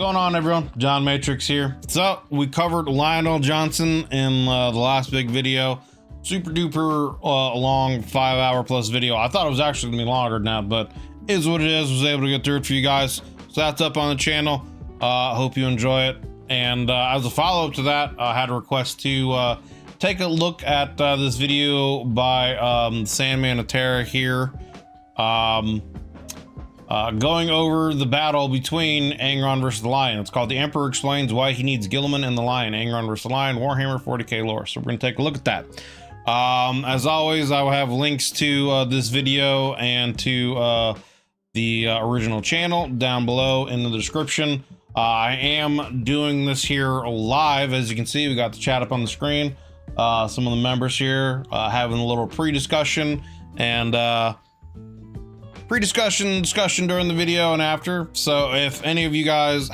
Going on, everyone? John Matrix here. So we covered Lionel Johnson in the last big video. Super duper long 5 hour plus video. I thought it was actually gonna be longer than that, but is what it is. Was able to get through it for you guys. So that's up on the channel. Hope you enjoy it. And as a follow-up to that, I had a request to take a look at this video by Sandman of Terra here. Going over the battle between Angron Vs the Lion. It's called The Emperor Explains Why He Needs Guilliman and the Lion. Angron Vs the Lion, Warhammer 40K lore. So we're going to take a look at that. As always, I will have links to this video and to the original channel down below in the description. I am doing this here live. As you can see, we got the chat up on the screen. Some of the members here having a little pre-discussion and discussion during the video and after. So if any of you guys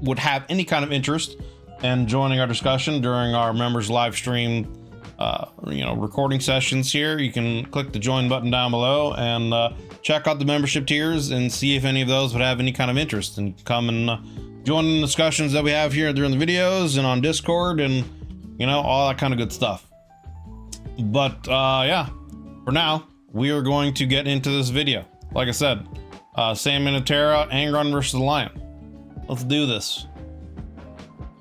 would have any kind of interest in joining our discussion during our members live stream recording sessions here, you can click the join button down below and check out the membership tiers and see if any of those would have any kind of interest and come and join in the discussions that we have here during the videos and on Discord and all that kind of good stuff. But yeah, for now we are going to get into this video. Like I said, Sandman of Terra, Angron Vs the Lion. Let's do this.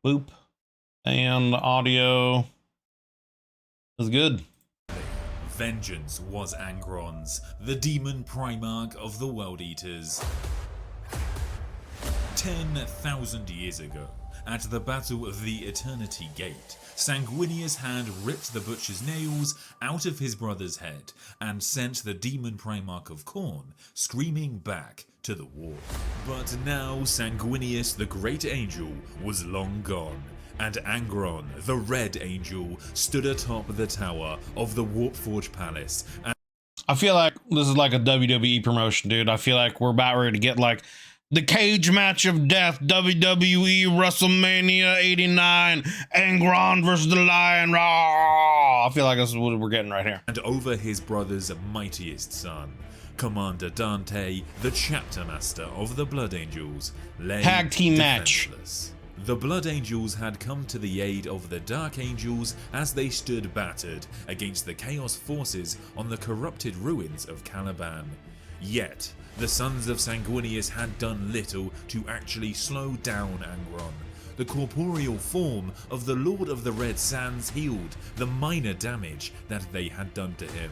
Boop. And audio is good. Vengeance was Angron's, the Demon Primarch of the World Eaters. 10,000 years ago, at the Battle of the Eternity Gate, Sanguinius had ripped the butcher's nails out of his brother's head and sent the Demon Primarch of Khorne screaming back to the war. But now Sanguinius the Great Angel was long gone, and Angron, the Red Angel, stood atop the tower of the Warpforge Palace. I feel like this is like a WWE promotion, dude. I feel like we're about ready to get like the cage match of death, WWE WrestleMania 89, Angron Vs the Lion, raw. I feel like this is what we're getting right here. And over his brother's mightiest son, Commander Dante, the chapter master of the Blood Angels, lay tag team match. The Blood Angels had come to the aid of the Dark Angels as they stood battered against the Chaos forces on the corrupted ruins of Caliban. Yet, the sons of Sanguinius had done little to actually slow down Angron. The corporeal form of the Lord of the Red Sands healed the minor damage that they had done to him.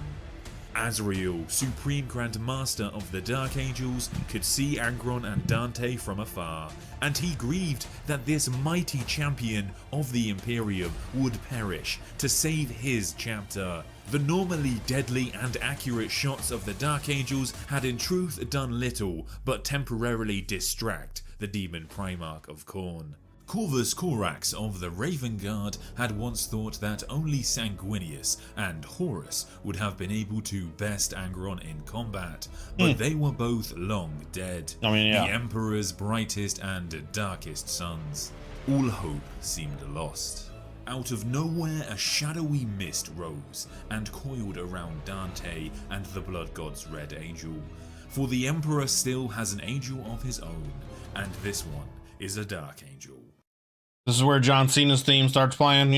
Azrael, Supreme Grand Master of the Dark Angels, could see Angron and Dante from afar, and he grieved that this mighty champion of the Imperium would perish to save his chapter. The normally deadly and accurate shots of the Dark Angels had in truth done little but temporarily distract the Demon Primarch of Khorne. Corvus Corax of the Raven Guard had once thought that only Sanguinius and Horus would have been able to best Angron in combat, but they were both long dead. The Emperor's brightest and darkest sons. All hope seemed lost. Out of nowhere, a shadowy mist rose and coiled around Dante and the Blood God's Red Angel. For the Emperor still has an angel of his own, and this one is a Dark Angel. This is where John Cena's theme starts playing,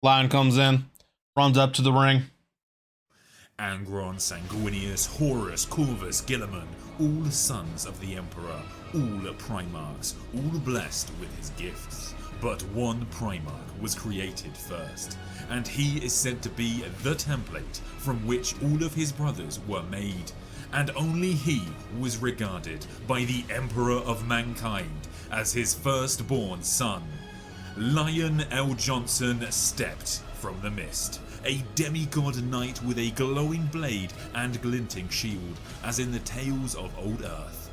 Lion comes in, runs up to the ring. Angron, Sanguinius, Horus, Corvus, Guilliman, all sons of the Emperor, all Primarchs, all blessed with his gifts. But one Primarch was created first, and he is said to be the template from which all of his brothers were made. And only he was regarded by the Emperor of Mankind as his firstborn son. Lion L. Johnson stepped from the mist, a demigod knight with a glowing blade and glinting shield, as in the tales of old Earth.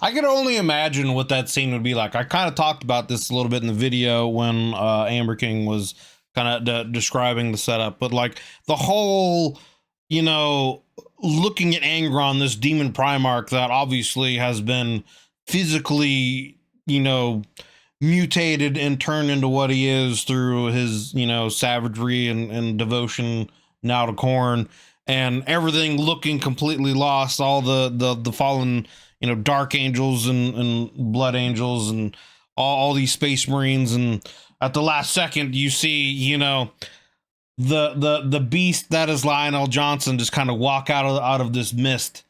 I can only imagine what that scene would be like. I kind of talked about this a little bit in the video when Amber King was kind of describing the setup, but like the whole, looking at Angron, this demon Primarch that obviously has been physically, mutated and turned into what he is through his, savagery and devotion now to Khorne, and everything looking completely lost, all the fallen, you know, dark angels and blood angels and all these space marines, and at the last second you see, you know, the beast that is Lionel Johnson just kind of walk out of this mist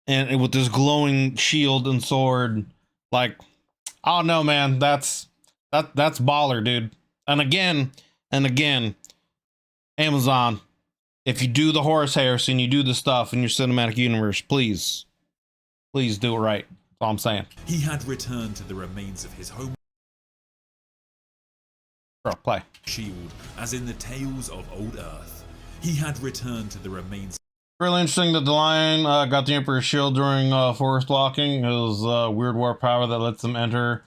and with this glowing shield and sword. Like, I don't know, man, that's baller, dude. And again, Amazon, if you do the Horus Heresy and you do the stuff in your cinematic universe, please do it right. That's all I'm saying. He had returned to the remains of his home Play. shield, as in the tales of old Earth. He had returned to the remains. Really interesting that the Lion got the Emperor's shield during forest walking. It was weird warp power that lets them enter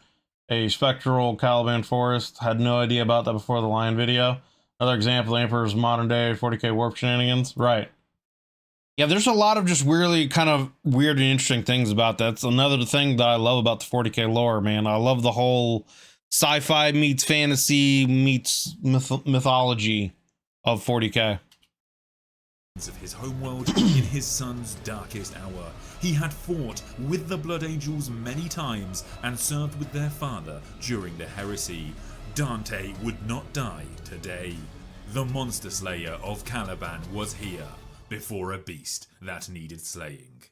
a spectral Caliban forest. Had no idea about that before the Lion video. Another example of the Emperor's modern day 40k warp shenanigans. Right. Yeah, there's a lot of just really kind of weird and interesting things about that. That's another thing that I love about the 40k lore, man. I love the whole sci-fi meets fantasy meets mythology of 40k. Of his homeworld in his son's darkest hour. He had fought with the Blood Angels many times and served with their father during the heresy. Dante would not die today. The monster slayer of Caliban was here, before a beast that needed slaying.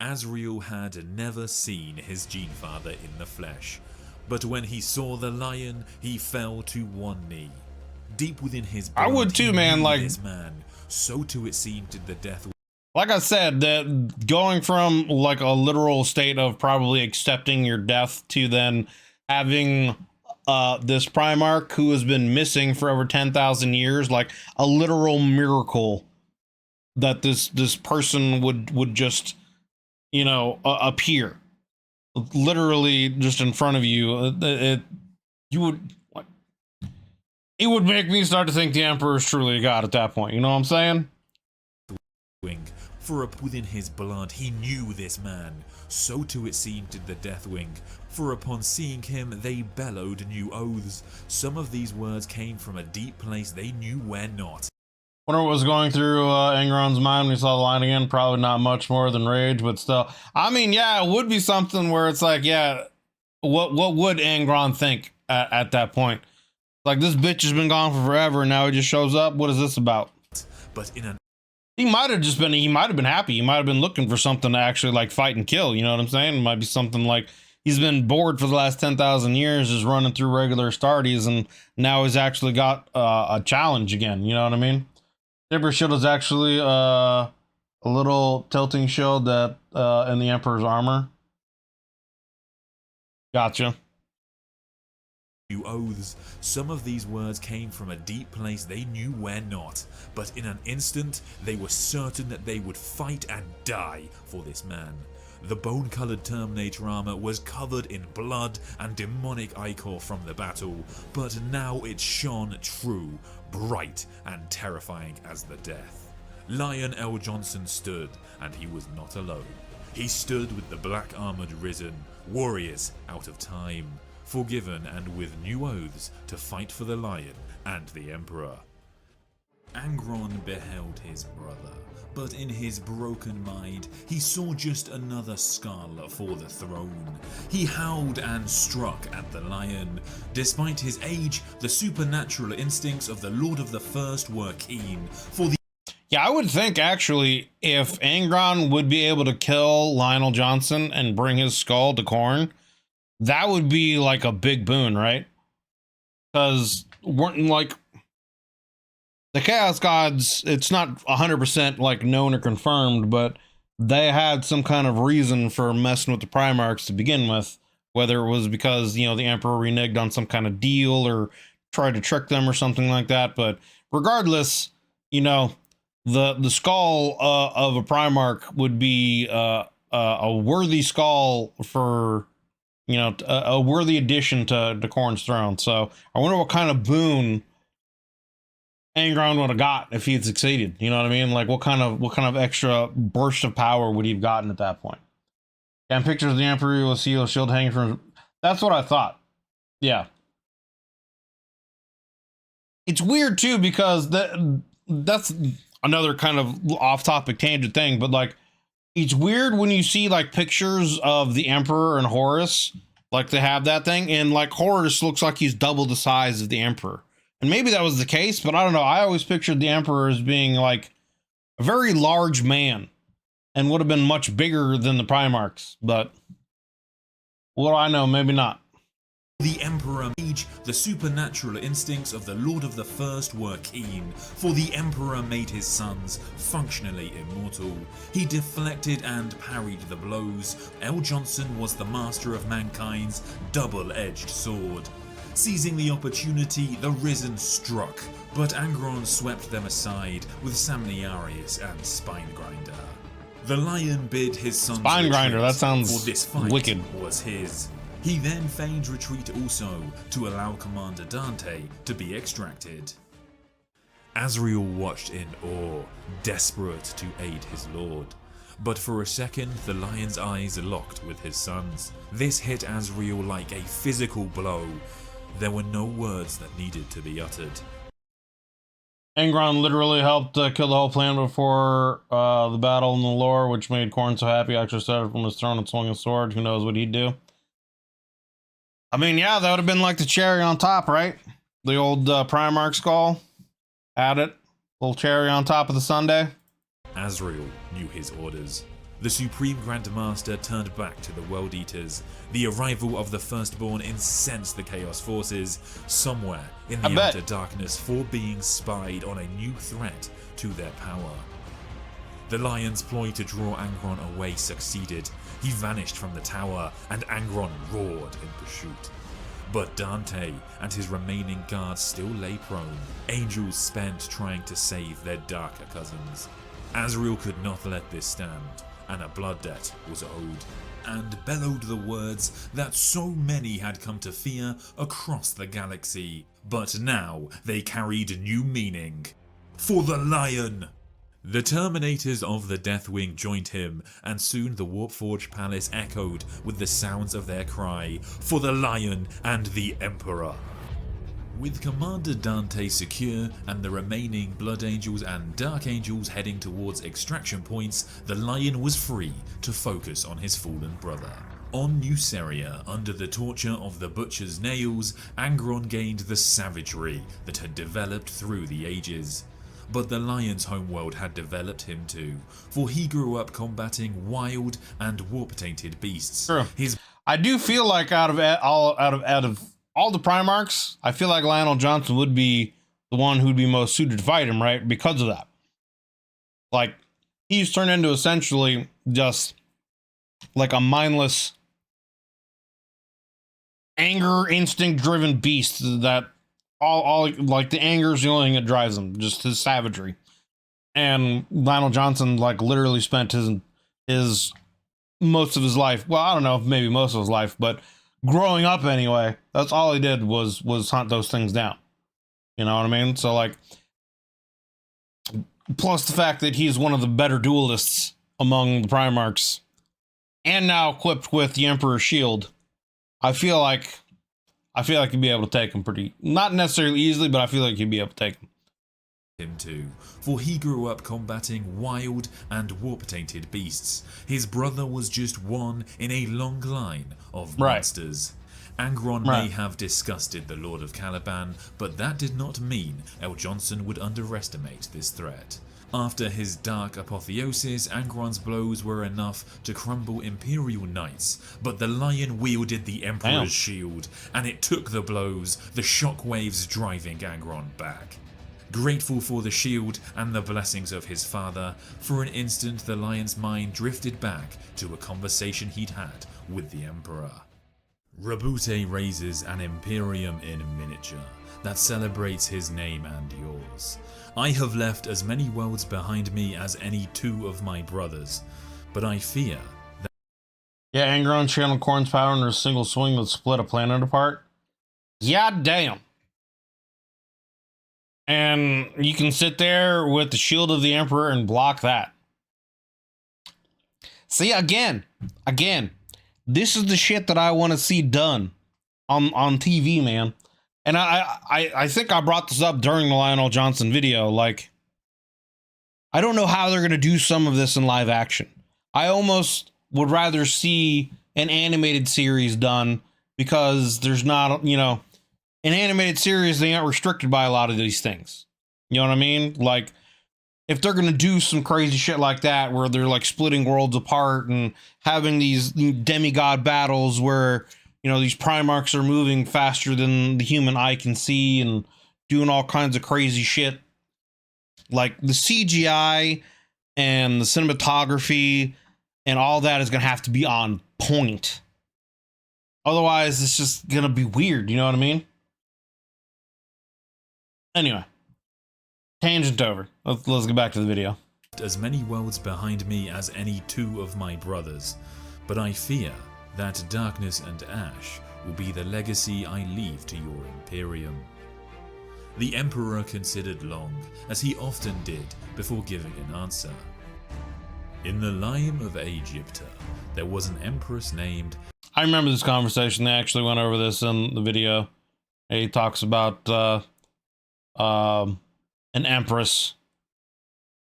Azrael had never seen his gene father in the flesh, but when he saw the lion, he fell to one knee. Deep within his blood, I would too, man. Like, this man, so too it seemed did the death. Like I said, that going from like a literal state of probably accepting your death to then having this Primarch who has been missing for over 10,000 years, like a literal miracle that this person would just, you know, appear literally just in front of you. It would make me start to think the Emperor is truly a god at that point. You know what I'm saying? For up within his blood he knew this man, so too it seemed did the Deathwing, for upon seeing him they bellowed new oaths. Some of these words came from a deep place they knew where not. Wonder what was going through Angron's mind when he saw the line again. Probably not much more than rage, but still. I mean, yeah, it would be something where it's like, yeah, what would Angron think at that point? Like, this bitch has been gone for forever and now he just shows up. What is this about? But in an he might have been happy. He might have been looking for something to actually like fight and kill. You know what I'm saying? It might be something like he's been bored for the last 10,000 years just running through regular Astartes, and now he's actually got a challenge again. You know what I mean? Emperor's shield is actually a little tilting shield that in the Emperor's armor. Gotcha. Oaths. Some of these words came from a deep place they knew where not, but in an instant they were certain that they would fight and die for this man. The bone-colored Terminator armor was covered in blood and demonic ichor from the battle, but now it shone true, bright and terrifying as the death. Lion L. Johnson stood, and he was not alone. He stood with the black-armored Risen, warriors out of time, forgiven and with new oaths to fight for the Lion and the Emperor. Angron beheld his brother, but in his broken mind he saw just another skull for the throne. He howled and struck at the Lion. Despite his age, the supernatural instincts of the Lord of the First were keen, for the Yeah, I would think actually if Angron would be able to kill Lionel Johnson and bring his skull to Khorne, that would be like a big boon, right? Because weren't like the Chaos Gods, it's not 100% like known or confirmed, but they had some kind of reason for messing with the Primarchs to begin with, whether it was because, you know, the Emperor reneged on some kind of deal or tried to trick them or something like that. But regardless, you know, the skull of a Primarch would be a worthy skull for, you know, a worthy addition to Khorne's throne. So I wonder what kind of boon Angron would have got if he had succeeded. You know what I mean? Like what kind of extra burst of power would he have gotten at that point? And pictures of the Emperor, you will see a shield hanging from. That's what I thought. Yeah. It's weird too because that's another kind of off-topic tangent thing, but like it's weird when you see like pictures of the Emperor and Horus, like they have that thing, and like Horus looks like he's double the size of the Emperor. And maybe that was the case, but I don't know. I always pictured the Emperor as being like a very large man and would have been much bigger than the Primarchs, but what do I know? Maybe not. The Emperor Mage, the supernatural instincts of the Lord of the First were keen, for the Emperor made his sons functionally immortal. He deflected and parried the blows. L. Johnson was the master of mankind's double-edged sword. Seizing the opportunity, the Risen struck, but Angron swept them aside with Samniarius and Spinegrinder. The Lion bid his sons Spinegrinder, that sounds for this fight wicked. was his. He then feigned retreat also, to allow Commander Dante to be extracted. Azrael watched in awe, desperate to aid his lord. But for a second, the Lion's eyes locked with his sons. This hit Azrael like a physical blow. There were no words that needed to be uttered. Angron literally helped kill the whole plan before the battle in the lore, which made Khorne so happy. Actually started from his throne and swung his sword. Who knows what he'd do? I mean, yeah, that would have been like the cherry on top, right? The old Primarch skull. Add it. Little cherry on top of the sundae. Azrael knew his orders. The Supreme Grandmaster turned back to the World Eaters. The arrival of the Firstborn incensed the Chaos Forces, somewhere in the outer darkness, for being spied on a new threat to their power. The Lion's ploy to draw Angron away succeeded. He vanished from the tower, and Angron roared in pursuit. But Dante and his remaining guards still lay prone, angels spent trying to save their darker cousins. Azrael could not let this stand, and a blood debt was owed, and bellowed the words that so many had come to fear across the galaxy. But now they carried new meaning. For the Lion! The Terminators of the Deathwing joined him, and soon the Warpforged Palace echoed with the sounds of their cry, for the Lion and the Emperor. With Commander Dante secure and the remaining Blood Angels and Dark Angels heading towards extraction points, the Lion was free to focus on his fallen brother. On New Seria, under the torture of the Butcher's nails, Angron gained the savagery that had developed through the ages. But the Lion's homeworld had developed him too, for he grew up combating wild and warp-tainted beasts. True. I do feel like out of all the Primarchs, I feel like Lionel Johnson would be the one who'd be most suited to fight him, right? Because of that. Like, he's turned into essentially just like a mindless, anger instinct driven beast that all like the anger is the only thing that drives him, just his savagery. And Lionel Johnson like literally spent his most of his life, well, I don't know if maybe most of his life, but growing up anyway, that's all he did was hunt those things down. You know what I mean? So like, plus the fact that he's one of the better duelists among the Primarchs, and now equipped with the Emperor's shield, I feel like he'd be able to take him pretty, not necessarily easily, but I feel like he'd be able to take him. Him too, for he grew up combating wild and warp-tainted beasts. His brother was just one in a long line of monsters. Angron may have disgusted the Lord of Caliban, but that did not mean L. Johnson would underestimate this threat. After his dark apotheosis, Angron's blows were enough to crumble Imperial Knights, but the Lion wielded the Emperor's shield, and it took the blows, the shockwaves driving Angron back. Grateful for the shield and the blessings of his father, for an instant the Lion's mind drifted back to a conversation he'd had with the Emperor. Rabute raises an Imperium in miniature that celebrates his name and yours. I have left as many worlds behind me as any two of my brothers, but I fear that... Yeah, Angron channeled Khorne's power in a single swing that split a planet apart. Yeah, damn. And you can sit there with the shield of the Emperor and block that. See, again, this is the shit that I want to see done on TV, man. And I think I brought this up during the Lionel Johnson video. Like, I don't know how they're going to do some of this in live action. I almost would rather see an animated series done, because there's not, you know, an animated series, they aren't restricted by a lot of these things. You know what I mean? Like, if they're going to do some crazy shit like that, where they're like splitting worlds apart and having these demigod battles where, you know, these Primarchs are moving faster than the human eye can see and doing all kinds of crazy shit, like the CGI and the cinematography and all that is going to have to be on point. Otherwise, it's just going to be weird. You know what I mean? Anyway, tangent over. Let's get back to the video. As many worlds behind me as any two of my brothers, but I fear that darkness and ash will be the legacy I leave to your Imperium. The Emperor considered long, as he often did, before giving an answer. In the Lion of Egypta, there was an empress named... I remember this conversation. They actually went over this in the video. He talks about an empress,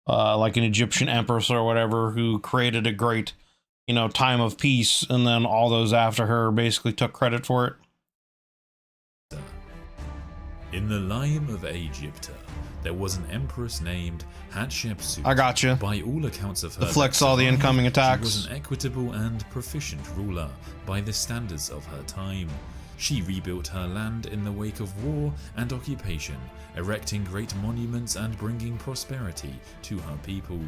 like an Egyptian empress or whatever, who created a great, you know, time of peace, and then all those after her basically took credit for it. In the Lion of Egypta, there was an empress named Hatshepsut. I got you. By all accounts of her, deflects all the incoming attacks. She was an equitable and proficient ruler by the standards of her time. She rebuilt her land in the wake of war and occupation, erecting great monuments and bringing prosperity to her people.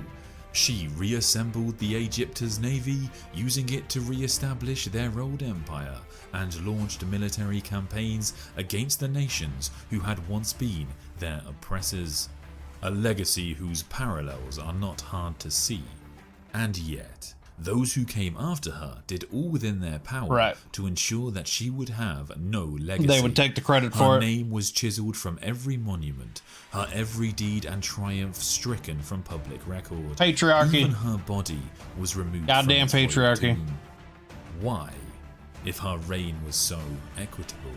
She reassembled the Egypta's navy, using it to re-establish their old empire, and launched military campaigns against the nations who had once been their oppressors. A legacy whose parallels are not hard to see. And yet, those who came after her did all within their power to ensure that she would have no legacy. They would take the credit for it. Her name was chiseled from every monument, her every deed and triumph stricken from public record. Patriarchy. Even her body was removed. Goddamn from its royal patriarchy. tomb. Why, if her reign was so equitable?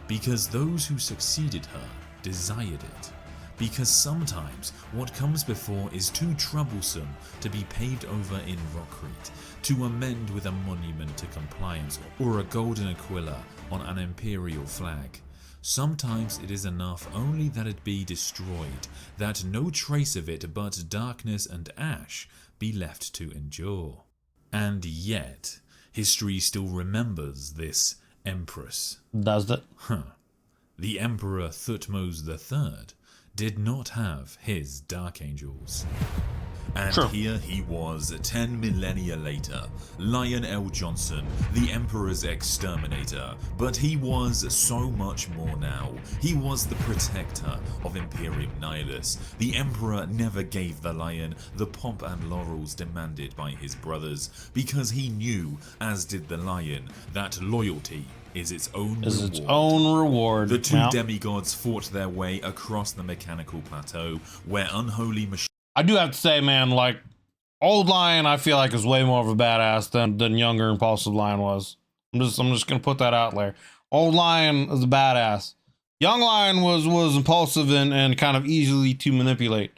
Because those who succeeded her desired it. Because sometimes what comes before is too troublesome to be paved over in rockcrete, to amend with a monument to compliance or a golden aquila on an imperial flag. Sometimes it is enough only that it be destroyed, that no trace of it but darkness and ash be left to endure. And yet, history still remembers this empress. Does it? The Emperor Thutmose III did not have his Dark Angels. And here he was, 10 millennia later, Lion El'Jonson, the Emperor's exterminator. But he was so much more now. He was the protector of Imperium Nihilus. The Emperor never gave the Lion the pomp and laurels demanded by his brothers, because he knew, as did the Lion, that loyalty is its own reward. The two demigods fought their way across the mechanical plateau, where unholy machines... I do have to say, man, like, old Lion, I feel like is way more of a badass than younger Impulsive Lion was. I'm just gonna put that out there. Old Lion is a badass. Young Lion was impulsive and kind of easily to manipulate.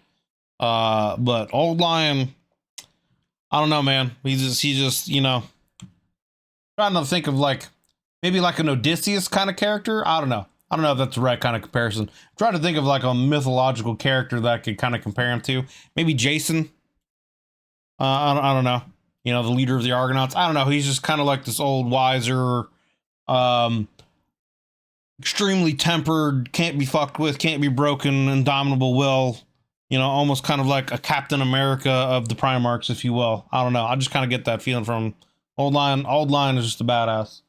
But Old Lion, I don't know, man. He's just you know, trying to think of like maybe like an Odysseus kind of character. I don't know if that's the right kind of comparison. I'm trying to think of like a mythological character that I could kind of compare him to. Maybe Jason. I don't know. You know, the leader of the Argonauts. I don't know. He's just kind of like this old, wiser, extremely tempered, can't be fucked with, can't be broken, indomitable will. You know, almost kind of like a Captain America of the Primarchs, if you will. I don't know. I just kind of get that feeling from Old Lion. Old Lion is just a badass.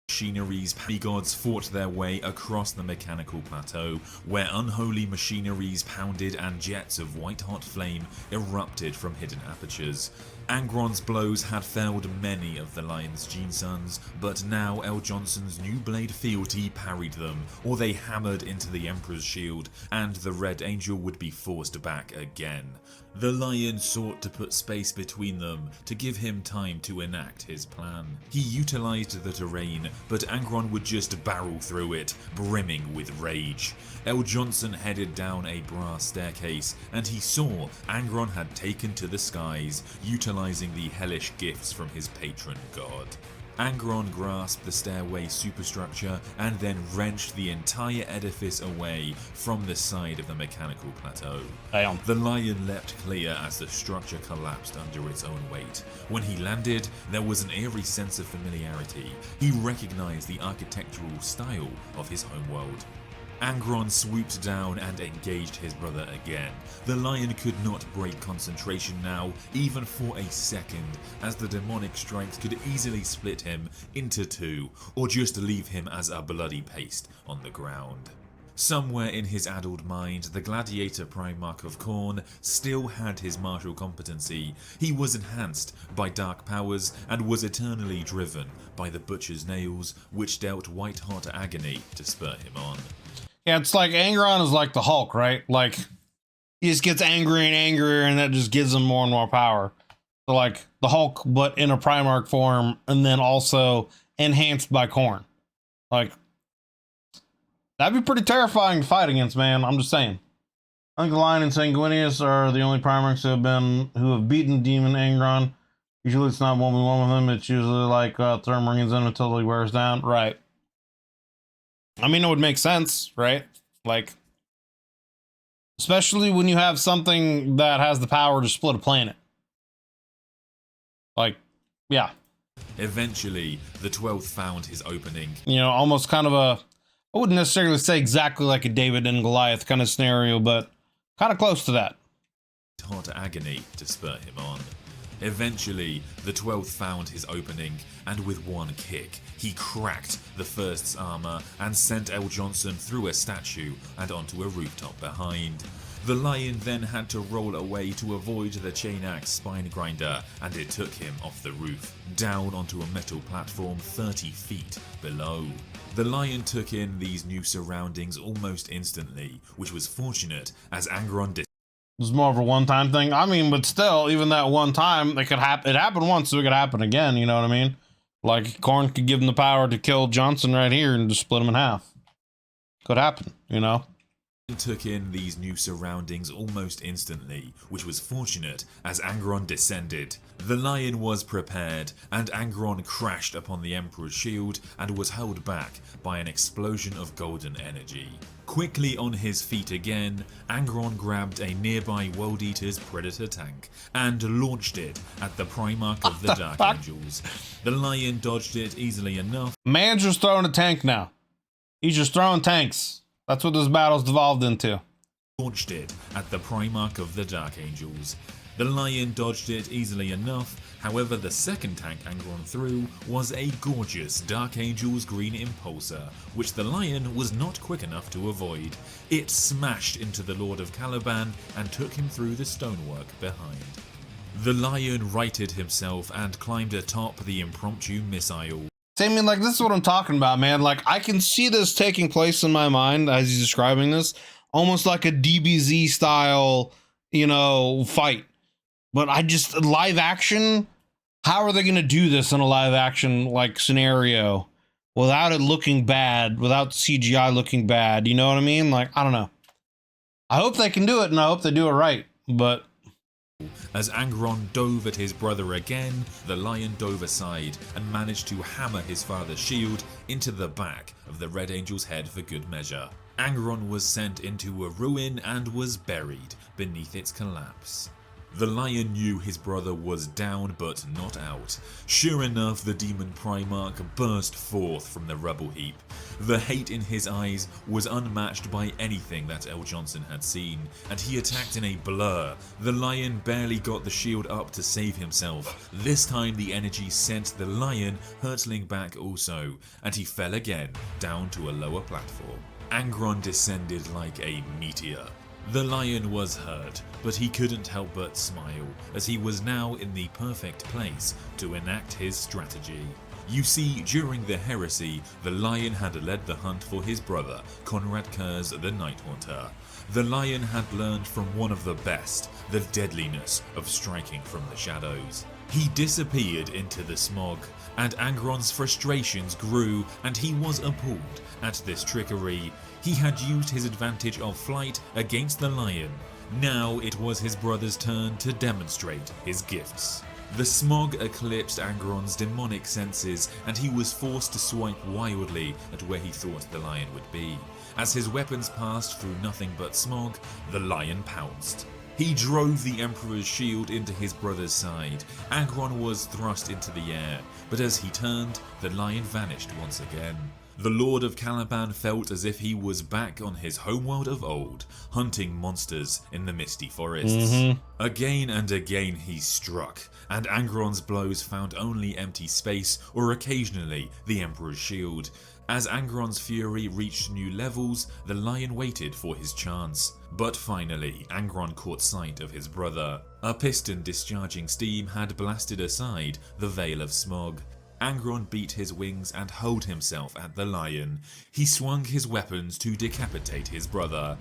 Machineries, demigods fought their way across the mechanical plateau, where unholy machineries pounded and jets of white-hot flame erupted from hidden apertures. Angron's blows had felled many of the Lion's Gene Sons, but now El'Jonson's new blade fealty parried them, or they hammered into the Emperor's shield, and the Red Angel would be forced back again. The Lion sought to put space between them to give him time to enact his plan. He utilized the terrain, but Angron would just barrel through it, brimming with rage. El'Jonson headed down a brass staircase, and he saw Angron had taken to the skies, utilizing the hellish gifts from his patron god. Angron grasped the stairway superstructure and then wrenched the entire edifice away from the side of the mechanical plateau. Damn. The lion leapt clear as the structure collapsed under its own weight. When he landed, there was an eerie sense of familiarity. He recognized the architectural style of his homeworld. Angron swooped down and engaged his brother again. The lion could not break concentration now, even for a second, as the demonic strikes could easily split him into two, or just leave him as a bloody paste on the ground. Somewhere in his addled mind, the gladiator Primarch of Khorne still had his martial competency. He was enhanced by dark powers and was eternally driven by the butcher's nails, which dealt white-hot agony to spur him on. Yeah, it's like Angron is like the Hulk, right? Like, he just gets angrier and angrier, and that just gives him more and more power. So, like, the Hulk, but in a Primarch form, and then also enhanced by Khorne. Like, that'd be pretty terrifying to fight against, man. I'm just saying. I think the Lion and Sanguinius are the only Primarchs who have beaten Demon Angron. Usually it's not 1v1 with him. It's usually like Therm rings in until he wears down. Right. I mean, it would make sense, right? Like, especially when you have something that has the power to split a planet. Like, yeah. Eventually, the 12th found his opening. You know, almost kind of a, I wouldn't necessarily say exactly like a David and Goliath kind of scenario, but kind of close to that. Hot agony to spur him on. Eventually, the 12th found his opening, and with one kick, he cracked the First's armor and sent El'Jonson through a statue and onto a rooftop behind. The lion then had to roll away to avoid the chain axe spine grinder, and it took him off the roof, down onto a metal platform 30 feet below. The lion took in these new surroundings almost instantly, which was fortunate as Angron It was more of a one-time thing. I mean, but still, even that one time, it could happen. It happened once, so it could happen again. You know what I mean? Like, Khorne could give him the power to kill Johnson right here and just split him in half. Could happen, you know? took in these new surroundings almost instantly, which was fortunate as Angron descended. The lion was prepared, and Angron crashed upon the Emperor's shield and was held back by an explosion of golden energy. Quickly on his feet again, Angron grabbed a nearby World Eater's Predator tank and launched it at the Primarch of the Dark Angels. The lion dodged it easily enough. Man's just throwing a tank now. He's just throwing tanks. That's what this battle's devolved into. Launched it at the Primarch of the Dark Angels. The lion dodged it easily enough, however the second tank Angron threw was a gorgeous Dark Angel's green impulsor, which the lion was not quick enough to avoid. It smashed into the Lord of Caliban and took him through the stonework behind. The lion righted himself and climbed atop the impromptu missile. I mean, like, this is what I'm talking about, man. Like, I can see this taking place in my mind as he's describing this, almost like a DBZ style, you know, fight. But I just, live action, how are they going to do this in a live action, like, scenario without it looking bad, without CGI looking bad? You know what I mean? Like, I don't know. I hope they can do it, and I hope they do it right, but... As Angron dove at his brother again, the lion dove aside and managed to hammer his father's shield into the back of the Red Angel's head for good measure. Angron was sent into a ruin and was buried beneath its collapse. The lion knew his brother was down but not out. Sure enough, the Demon Primarch burst forth from the rubble heap. The hate in his eyes was unmatched by anything that El'Jonson had seen, and he attacked in a blur. The lion barely got the shield up to save himself. This time the energy sent the lion hurtling back also, and he fell again down to a lower platform. Angron descended like a meteor. The lion was hurt, but he couldn't help but smile, as he was now in the perfect place to enact his strategy. You see, during the heresy, the lion had led the hunt for his brother, Conrad Kurz the Night Haunter. The lion had learned from one of the best, the deadliness of striking from the shadows. He disappeared into the smog, and Angron's frustrations grew, and he was appalled at this trickery. He had used his advantage of flight against the lion. Now it was his brother's turn to demonstrate his gifts. The smog eclipsed Angron's demonic senses, and he was forced to swipe wildly at where he thought the lion would be. As his weapons passed through nothing but smog, the lion pounced. He drove the Emperor's shield into his brother's side. Angron was thrust into the air, but as he turned, the lion vanished once again. The Lord of Caliban felt as if he was back on his homeworld of old, hunting monsters in the misty forests. Again and again he struck, and Angron's blows found only empty space or occasionally the Emperor's shield. As Angron's fury reached new levels, the lion waited for his chance. But finally, Angron caught sight of his brother. A piston discharging steam had blasted aside the veil of smog. Angron beat his wings and hurled himself at the lion. He swung his weapons to decapitate his brother.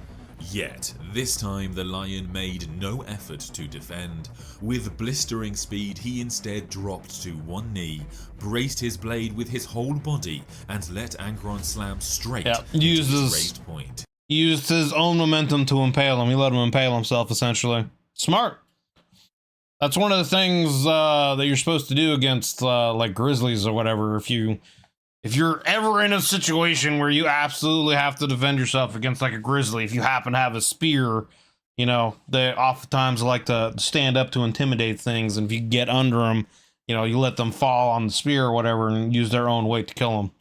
Yet, this time the lion made no effort to defend. With blistering speed, he instead dropped to one knee, braced his blade with his whole body, and let Angron slam straight into his raised point. He used his own momentum to impale him. He let him impale himself, essentially. Smart. That's one of the things that you're supposed to do against like grizzlies or whatever. If you're ever in a situation where you absolutely have to defend yourself against like a grizzly, if you happen to have a spear, you know, they oftentimes like to stand up to intimidate things. And if you get under them, you know, you let them fall on the spear or whatever and use their own weight to kill them.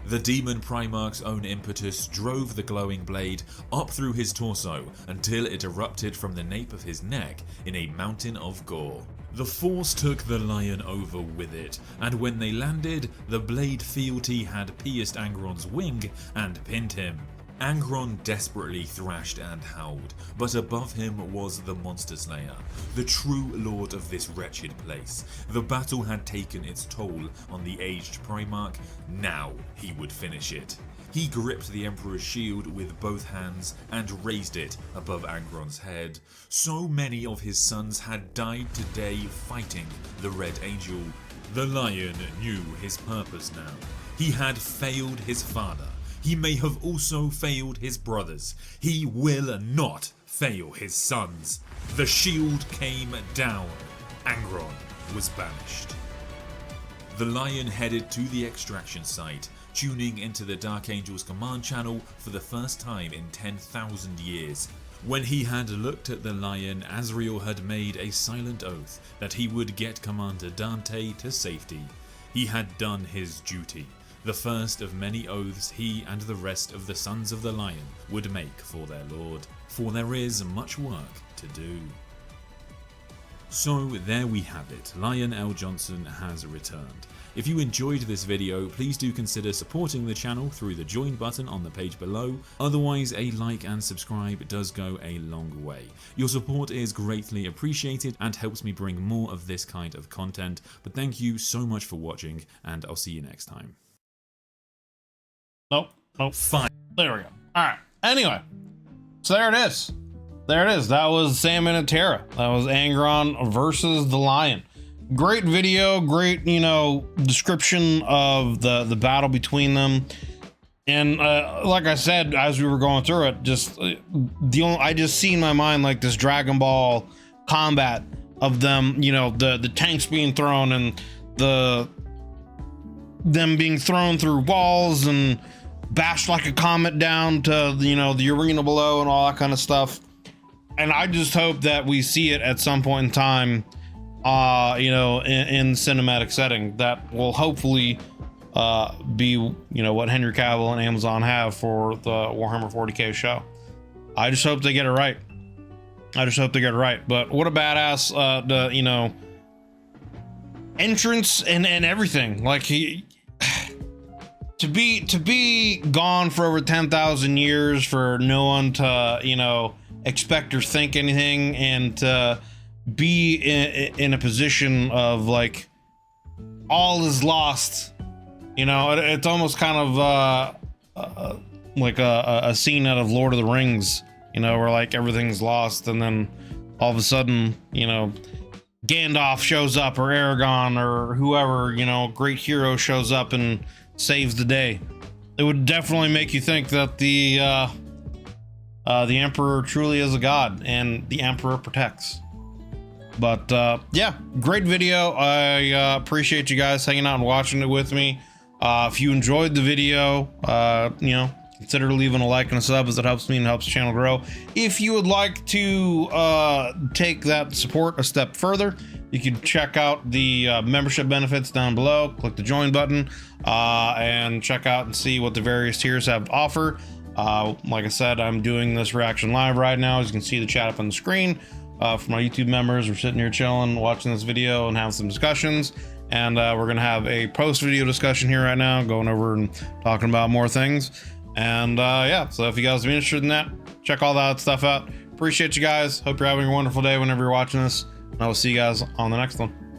The Demon Primarch's own impetus drove the glowing blade up through his torso until it erupted from the nape of his neck in a mountain of gore. The force took the lion over with it, and when they landed, the blade fealty had pierced Angron's wing and pinned him. Angron desperately thrashed and howled, but above him was the Monster Slayer, the true lord of this wretched place. The battle had taken its toll on the aged Primarch. Now he would finish it. He gripped the Emperor's shield with both hands and raised it above Angron's head. So many of his sons had died today fighting the Red Angel. The lion knew his purpose now. He had failed his father. He may have also failed his brothers. He will not fail his sons. The shield came down. Angron was banished. The lion headed to the extraction site, tuning into the Dark Angel's command channel for the first time in 10,000 years. When he had looked at the lion, Azrael had made a silent oath that he would get Commander Dante to safety. He had done his duty. The first of many oaths he and the rest of the Sons of the Lion would make for their lord, for there is much work to do. So there we have it, Lion L. Johnson has returned. If you enjoyed this video, please do consider supporting the channel through the join button on the page below. Otherwise, a like and subscribe does go a long way. Your support is greatly appreciated and helps me bring more of this kind of content. But thank you so much for watching, and I'll see you next time. Nope. Fine. There we go. All right. Anyway, so there it is. There it is. That was Sam and Terra. That was Angron versus the Lion. Great video. Great, you know, description of the battle between them. And like I said, as we were going through it, I just see in my mind like this Dragon Ball combat of them. You know, the tanks being thrown and them being thrown through walls and bashed like a comet down to, you know, the arena below and all that kind of stuff. And I just hope that we see it at some point in time, you know, in cinematic setting. That will hopefully be, you know, what Henry Cavill and Amazon have for the Warhammer 40K show. I just hope they get it right. But what a badass, you know, entrance and everything. Like to be gone for over 10,000 years, for no one to, you know, expect or think anything, and to be in a position of like all is lost. You know, it's almost kind of like a scene out of Lord of the Rings, you know, where like everything's lost, and then all of a sudden, you know, Gandalf shows up, or Aragon, or whoever, you know, great hero shows up and saves the day. It would definitely make you think that the Emperor truly is a god, and the Emperor protects. But yeah, great video. I appreciate you guys hanging out and watching it with me. If you enjoyed the video, you know, consider leaving a like and a sub, as it helps me and helps the channel grow. If you would like to take that support a step further, you can check out the membership benefits down below. Click the join button and check out and see what the various tiers have to offer. Like I said, I'm doing this reaction live right now. As you can see the chat up on the screen. For my YouTube members, we're sitting here chilling, watching this video and having some discussions. And we're gonna have a post-video discussion here right now, going over and talking about more things. And yeah, so if you guys are interested in that, check all that stuff out. Appreciate you guys. Hope you're having a wonderful day whenever you're watching this. And I will see you guys on the next one.